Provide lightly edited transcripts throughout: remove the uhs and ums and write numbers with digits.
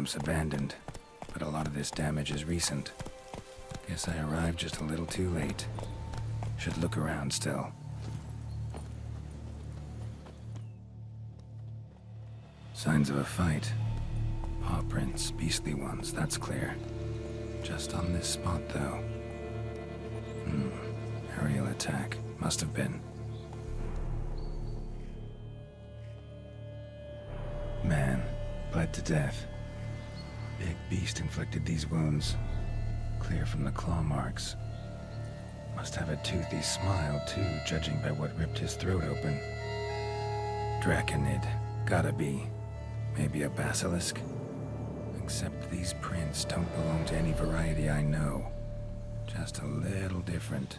camps abandoned, but a lot of this damage is recent. Guess I arrived just a little too late. Should look around still. Signs of a fight. Paw prints, beastly ones, that's clear. Just on this spot, though. Aerial attack. Must have been. Man, bled to death. Big beast inflicted these wounds. Clear from the claw marks. Must have a toothy smile, too, judging by what ripped his throat open. Draconid. Gotta be. Maybe a basilisk? Except these prints don't belong to any variety I know. Just a little different.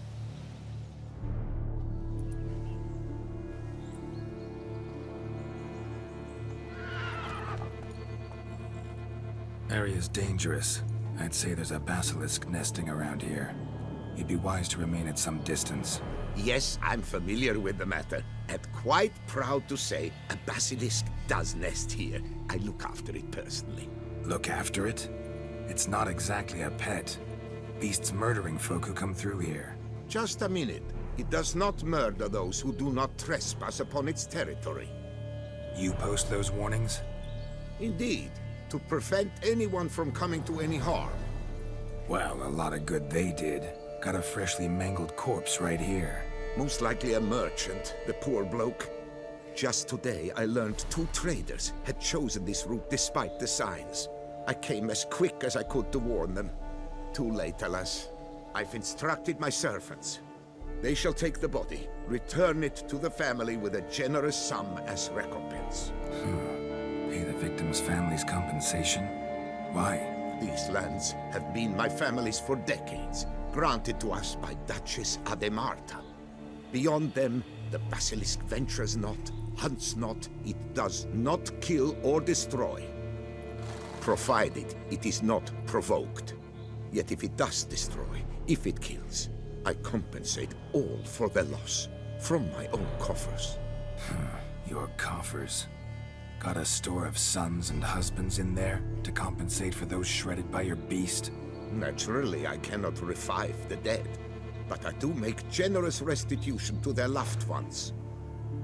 Area's dangerous. I'd say there's a basilisk nesting around here. You'd be wise to remain at some distance. Yes, I'm familiar with the matter, and quite proud to say a basilisk does nest here. I look after it personally. Look after it? It's not exactly a pet. Beasts murdering folk who come through here. Just a minute. It does not murder those who do not trespass upon its territory. You post those warnings? Indeed, to prevent anyone from coming to any harm. Well, a lot of good they did. Got a freshly mangled corpse right here. Most likely a merchant, the poor bloke. Just today, I learned 2 traders had chosen this route despite the signs. I came as quick as I could to warn them. Too late, alas. I've instructed my servants. They shall take the body, return it to the family with a generous sum as recompense. Pay the victim's family's compensation? Why? These lands have been my family's for decades, granted to us by Duchess Ademarta. Beyond them, the basilisk ventures not, hunts not, it does not kill or destroy. Provided it is not provoked. Yet if it does destroy, if it kills, I compensate all for the loss, from my own coffers. Your coffers. Got a store of sons and husbands in there to compensate for those shredded by your beast? Naturally, I cannot revive the dead, but I do make generous restitution to their loved ones.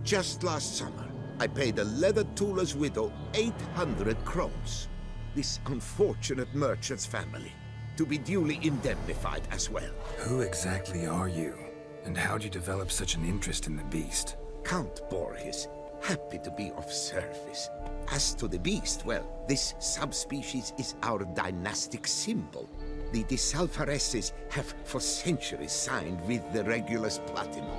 Just last summer, I paid a leather tooler's widow 800 crowns. This unfortunate merchant's family, to be duly indemnified as well. Who exactly are you? And how'd you develop such an interest in the beast? Count Borges, happy to be of service. As to the beast, well, this subspecies is our dynastic symbol. The de Salfareses have for centuries signed with the Regulus Platinum.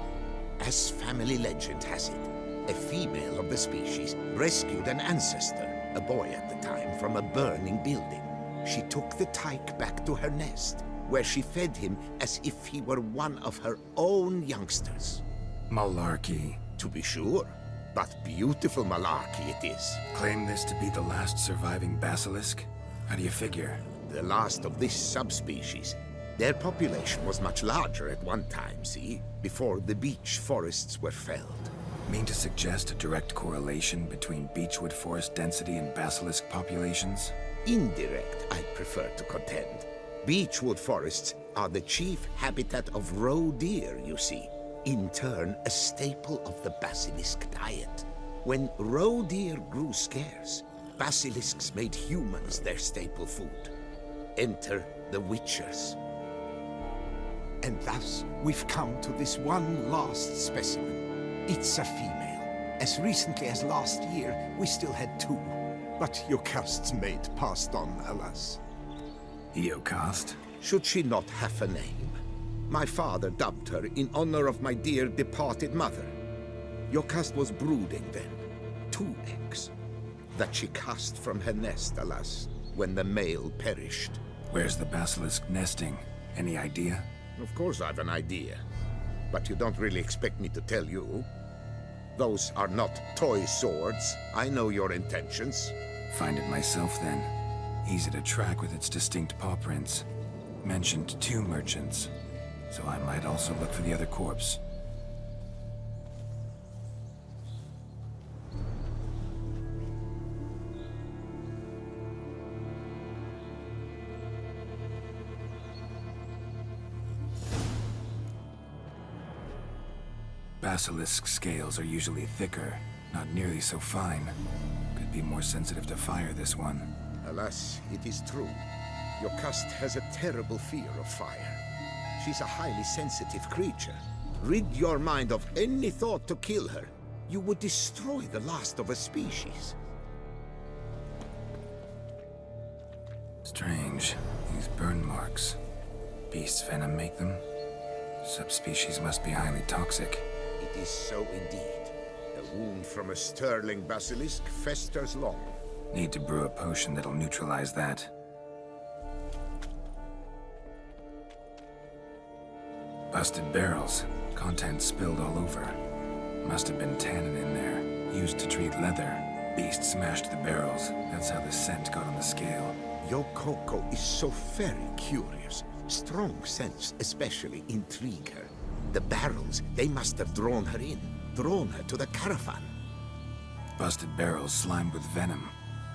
As family legend has it, a female of the species rescued an ancestor, a boy at the time, from a burning building. She took the tyke back to her nest, where she fed him as if he were one of her own youngsters. Malarkey. To be sure, but beautiful malarkey it is. Claim this to be the last surviving basilisk? How do you figure? The last of this subspecies. Their population was much larger at one time, see? Before the beech forests were felled. Mean to suggest a direct correlation between beechwood forest density and basilisk populations? Indirect, I prefer to contend. Beechwood forests are the chief habitat of roe deer, you see. In turn, a staple of the basilisk diet. When roe deer grew scarce, basilisks made humans their staple food. Enter the witchers. And thus, we've come to this one last specimen. It's a female. As recently as last year, we still had 2. But Iokast's mate passed on, alas. Iokast? Should she not have a name? My father dubbed her in honor of my dear departed mother. Iokast was brooding then. 2 eggs. That she cast from her nest, alas, when the male perished. Where's the basilisk nesting? Any idea? Of course I've an idea. But you don't really expect me to tell you. Those are not toy swords. I know your intentions. Find it myself, then. Easy to track with its distinct paw prints. Mentioned 2 merchants, so I might also look for the other corpse. Basilisk scales are usually thicker, not nearly so fine. Could be more sensitive to fire, this one. Alas, it is true. Your cast has a terrible fear of fire. She's a highly sensitive creature. Rid your mind of any thought to kill her. You would destroy the last of a species. Strange. These burn marks. Beast's venom make them? Subspecies must be highly toxic. It is so indeed. A wound from a sterling basilisk festers long. Need to brew a potion that'll neutralize that. Busted barrels. Contents spilled all over. Must have been tannin in there. Used to treat leather. Beast smashed the barrels. That's how the scent got on the scale. Your Coco is so very curious. Strong scents especially intrigue her. The barrels, they must have drawn her in. Drawn her to the caravan. Busted barrels slimed with venom.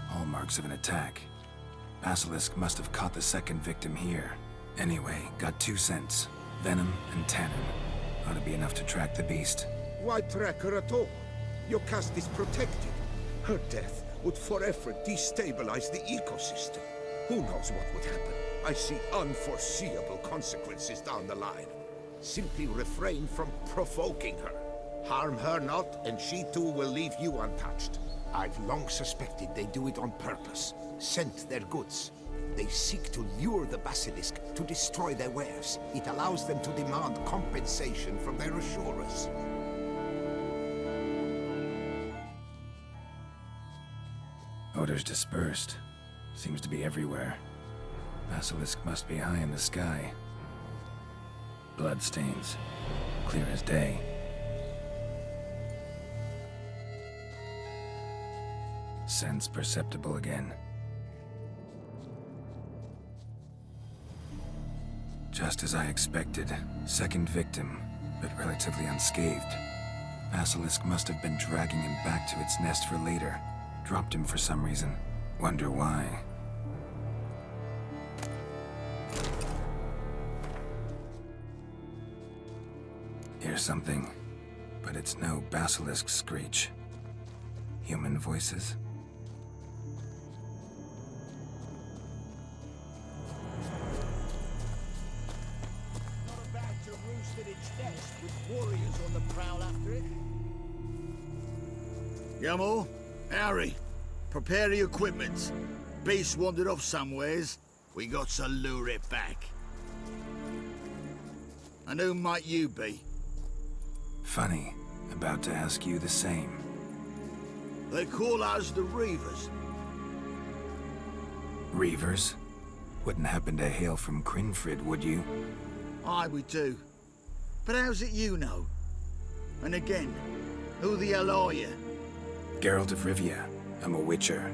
Hallmarks of an attack. Basilisk must have caught the second victim here. Anyway, got 2 scents. Venom and tannin. Ought to be enough to track the beast. Why track her at all? Your caste is protected. Her death would forever destabilize the ecosystem. Who knows what would happen? I see unforeseeable consequences down the line. Simply refrain from provoking her. Harm her not, and she too will leave you untouched. I've long suspected they do it on purpose. Scent their goods. They seek to lure the basilisk to destroy their wares. It allows them to demand compensation from their assurers. Odors dispersed. Seems to be everywhere. Basilisk must be high in the sky. Bloodstains. Clear as day. Sense perceptible again. Just as I expected. Second victim, but relatively unscathed. Basilisk must have been dragging him back to its nest for later. Dropped him for some reason. Wonder why. Hear something, but it's no basilisk screech. Human voices? Not a bad to roost at its nest with warriors on the prowl after it. Yamo, Harry, prepare the equipment. Beast wandered off somewheres. We got to lure it back. And who might you be? Funny. About to ask you the same. They call us the Reavers. Reavers? Wouldn't happen to hail from Crinfrid, would you? Aye, we do. But how's it you know? And again, who the hell are you? Geralt of Rivia. I'm a witcher.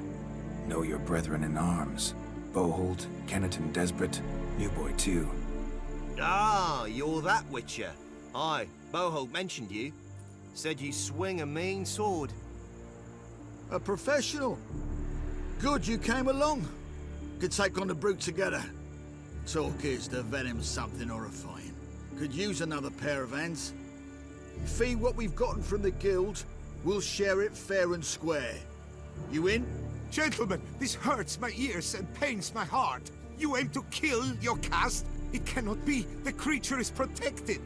Know your brethren in arms. Boholt, Kenneton Desperate, New Boy too. Ah, you're that witcher. Aye, Boholt mentioned you. Said you swing a mean sword. A professional. Good you came along. Could take on the brute together. Talk is the venom's something horrifying. Could use another pair of hands. Fee what we've gotten from the guild, we'll share it fair and square. You in? Gentlemen, this hurts my ears and pains my heart. You aim to kill your caste? It cannot be. The creature is protected.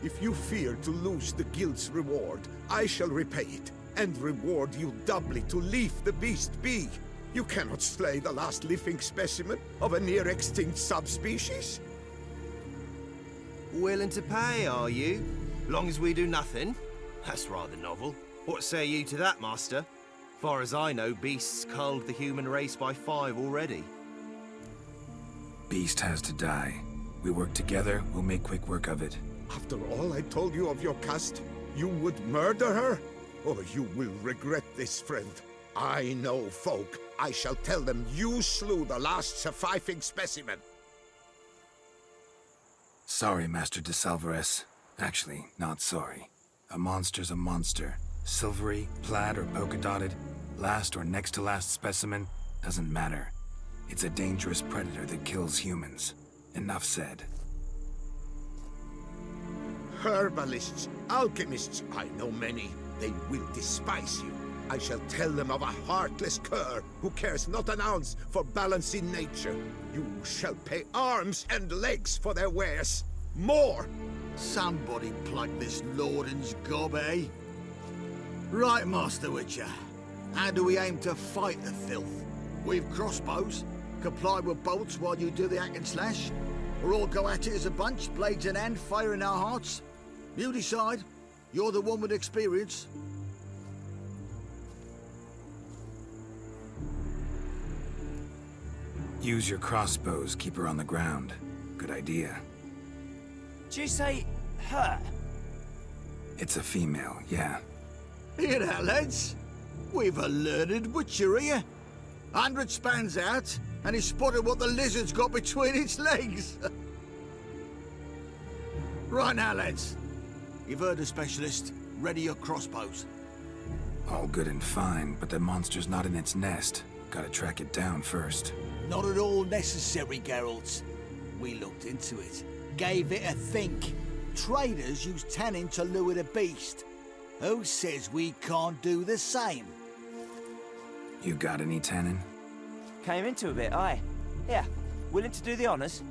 If you fear to lose the guild's reward, I shall repay it, and reward you doubly to leave the beast be. You cannot slay the last living specimen of a near-extinct subspecies. Willing to pay, are you? Long as we do nothing? That's rather novel. What say you to that, master? Far as I know, beasts culled the human race by 5 already. Beast has to die. We work together, we'll make quick work of it. After all I told you of your caste, you would murder her? Oh, you will regret this, friend. I know folk. I shall tell them you slew the last surviving specimen. Sorry, Master de Salvarez. Actually, not sorry. A monster's a monster. Silvery, plaid, or polka-dotted, last or next to last specimen, doesn't matter. It's a dangerous predator that kills humans. Enough said. herbalists, alchemists, I know many. They will despise you. I shall tell them of a heartless cur who cares not an ounce for balance in nature. You shall pay arms and legs for their wares. More! Somebody plug this Lorden's gob, eh? Right, Master Witcher. How do we aim to fight the filth? We've crossbows, comply with bolts while you do the hack and slash, or all go at it as a bunch, blades in hand, fire in our hearts? You decide. You're the one with experience. Use your crossbows, keep her on the ground. Good idea. Did you say her? It's a female, yeah. Hear that, lads? We've a learned witcher here. 100 spans out, and he spotted what the lizard's got between its legs. Right now, lads. You've heard the specialist. Ready your crossbows. All good and fine, but the monster's not in its nest. Gotta track it down first. Not at all necessary, Geralt. We looked into it. Gave it a think. Traders use tannin to lure the beast. Who says we can't do the same? You got any tannin? Came into a bit, aye. Yeah, willing to do the honours?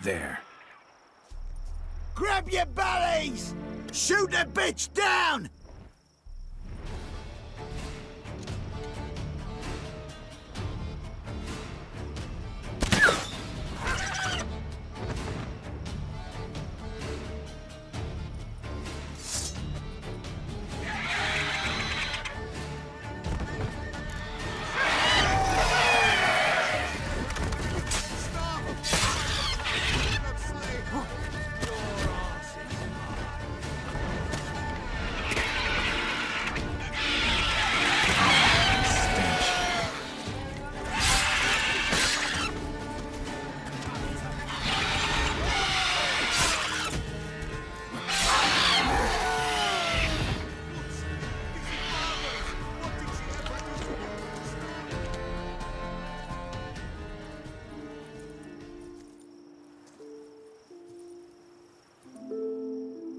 There. Grab your bellies! Shoot the bitch down!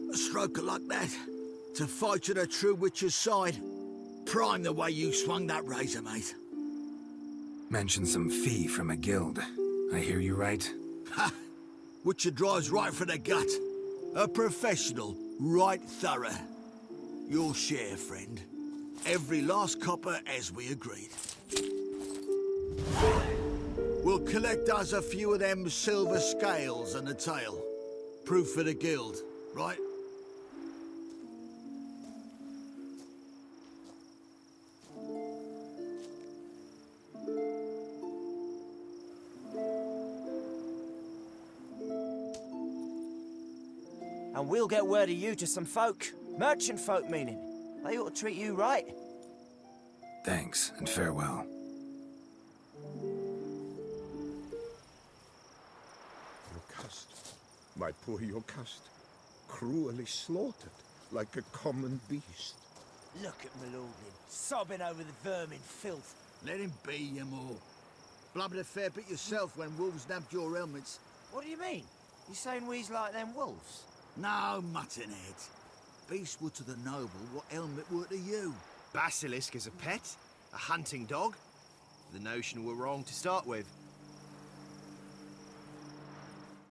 A stroke like that. To fight at a true witcher's side. Prime the way you swung that razor, mate. Mentioned some fee from a guild. I hear you right? Ha! Witcher drives right for the gut. A professional, right thorough. Your share, friend. Every last copper as we agreed. We'll collect us a few of them silver scales and a tail. Proof for the guild, right? And we'll get word of you to some folk. Merchant folk, meaning. They ought to treat you right. Thanks, and farewell. Iocast, my poor Iocast, cruelly slaughtered like a common beast. Look at Malorgan, sobbing over the vermin filth. Let him be, you more. Blubbered a fair bit yourself when wolves nabbed your helmets. What do you mean? You saying we's like them wolves? No, muttonhead. Beast were to the noble what helmet were to you. Basilisk as a pet? A hunting dog? The notion were wrong to start with.